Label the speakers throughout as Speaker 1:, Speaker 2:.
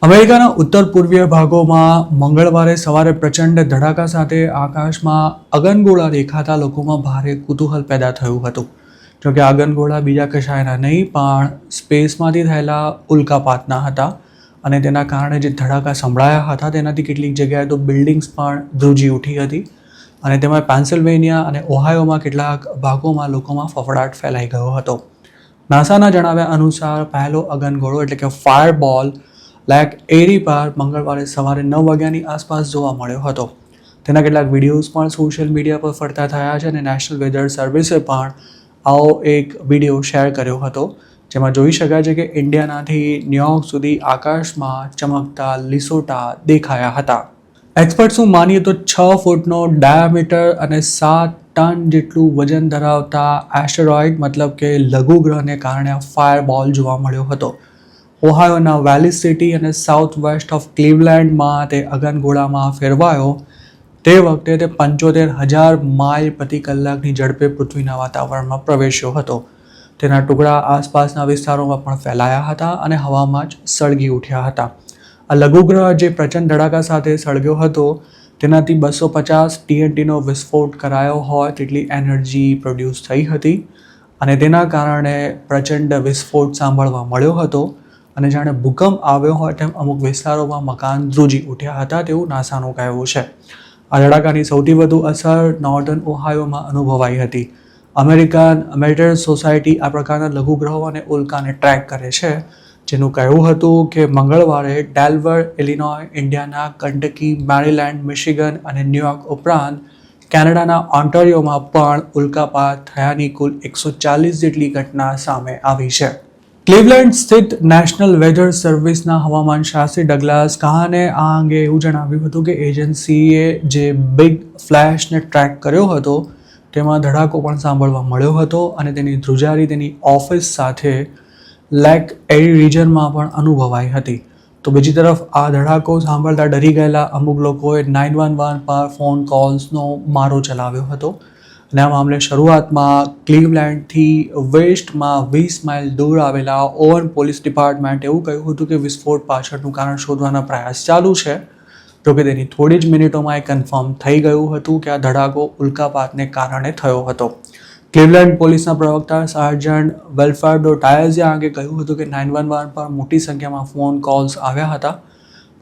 Speaker 1: અમેરિકાના ઉત્તર પૂર્વીય ભાગોમાં મંગળવારે સવારે પ્રચંડ ધડાકા સાથે આકાશમાં અગનગોળા દેખાતા લોકોમાં ભારે કુતૂહલ પેદા થયું હતું. જોકે અગનગોળા બીજા કશાયના નહીં પણ સ્પેસમાંથી થયેલા ઉલ્કાપાતના હતા અને તેના કારણે જે ધડાકા સંભળાયા હતા તેનાથી કેટલીક જગ્યાએ તો બિલ્ડિંગ્સ પણ ધ્રુજી ઉઠી હતી અને તેમાં પેન્સિલ્વેનિયા અને ઓહાયોમાં કેટલાક ભાગોમાં લોકોમાં ફફડાટ ફેલાઈ ગયો હતો. નાસાના જણાવ્યા અનુસાર પહેલો અગનગોળો એટલે કે ફાયરબોલ લેક એરી પર મંગળવારે સવારે 9 વાગ્યાની આસપાસ જોવા મળ્યો હતો. તેના કેટલાક વિડીયોઝ પણ સોશિયલ મીડિયા પર ફરતા થયા છે અને નેશનલ વેધર સર્વિસે પણ આવો એક વિડીયો શેર કર્યો હતો જેમાં જોઈ શકાય છે કે ઇન્ડિયાનાથી ન્યુયોર્ક સુધી આકાશમાં ચમકતા લીસોટા દેખાયા હતા. એક્સપર્ટ્સનું માનીએ તો 6 ફૂટનો ડાયામીટર અને 7 ટન જેટલું વજન ધરાવતા એસ્ટેરોઇડ મતલબ કે લઘુગ્રહને કારણે આ ફાયરબોલ જોવા મળ્યો હતો. ઓહાયોના વેલી સિટી અને સાઉથ વેસ્ટ ઓફ ક્લીવલેન્ડમાં તે અગનગોળામાં ફેરવાયો તે વખતે તે 75,000 માઇલ પ્રતિ કલાકની ઝડપે પૃથ્વીના વાતાવરણમાં પ્રવેશ્યો હતો. તેના ટુકડા આસપાસના વિસ્તારોમાં પણ ફેલાયા હતા અને હવામાં જ સળગી ઉઠ્યા હતા. આ લઘુગ્રહ જે પ્રચંડ ધડાકા સાથે સળગ્યો હતો તેનાથી 250 TNTનો વિસ્ફોટ કરાયો હોય તેટલી એનર્જી પ્રોડ્યુસ થઈ હતી અને તેના કારણે પ્રચંડ વિસ્ફોટ સાંભળવા મળ્યો હતો અને જાણે ભૂકંપ આવ્યો હોય તેમ અમુક વિસ્તારોમાં મકાન ધ્રુજી ઉઠ્યા હતા તેવું નાસાનું કહેવું છે. આ ધડાકાની સૌથી વધુ અસર નોર્ધન ઓહાયોમાં અનુભવાઈ હતી. અમેરિકન મેટર સોસાયટી આ પ્રકારના લઘુગ્રહો અને ઉલ્કાને ટ્રેક કરે છે જેનું કહેવું હતું કે મંગળવારે ડેલ્વર, ઇલિનોય, ઇન્ડિયાના, કંટકી, મેરીલેન્ડ, મિશિગન અને ન્યુયોર્ક ઉપરાંત કેનેડાના ઓન્ટારિયોમાં પણ ઉલ્કાપાત થયાની કુલ 140 જેટલી ઘટના સામે આવી છે. ક્લીવલેન્ડ સ્થિત નેશનલ વેધર સર્વિસના હવામાનશાસ્ત્રી ડગલાસ કહાને આ અંગે એવું જણાવ્યું હતું કે એજન્સીએ જે બિગ ફ્લેશને ટ્રેક કર્યો હતો તેમાં ધડાકો પણ સાંભળવા મળ્યો હતો અને તેની ધ્રુજારી તેની ઓફિસ સાથે લેક એરી રિજનમાં પણ અનુભવાઈ હતી. તો બીજી તરફ આ ધડાકો સાંભળતા ડરી ગયેલા અમુક લોકોએ 911 પર ફોન કોલ્સનો મારો ચલાવ્યો હતો અને આ મામલે શરૂઆતમાં ક્લીવલેન્ડથી વેસ્ટમાં 20 માઇલ દૂર આવેલા ઓવન પોલીસ ડિપાર્ટમેન્ટ એવું કહ્યું હતું કે વિસ્ફોટ પાછળનું કારણ શોધવાના પ્રયાસ ચાલુ છે. જોકે તેની થોડી જ મિનિટોમાં એ કન્ફર્મ થઈ ગયું હતું કે આ ધડાકો ઉલ્કાપાતને કારણે થયો હતો. ક્લીવલેન્ડ પોલીસના પ્રવક્તા સાર્જન્ટ વેલ્ફાર્ડો ટાયર્સે આ અંગે કહ્યું હતું કે 911 પર મોટી સંખ્યામાં ફોન કોલ્સ આવ્યા હતા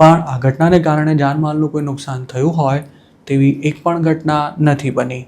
Speaker 1: પણ આ ઘટનાને કારણે જાનમાલનું કોઈ નુકસાન થયું હોય તેવી એક પણ ઘટના નથી બની.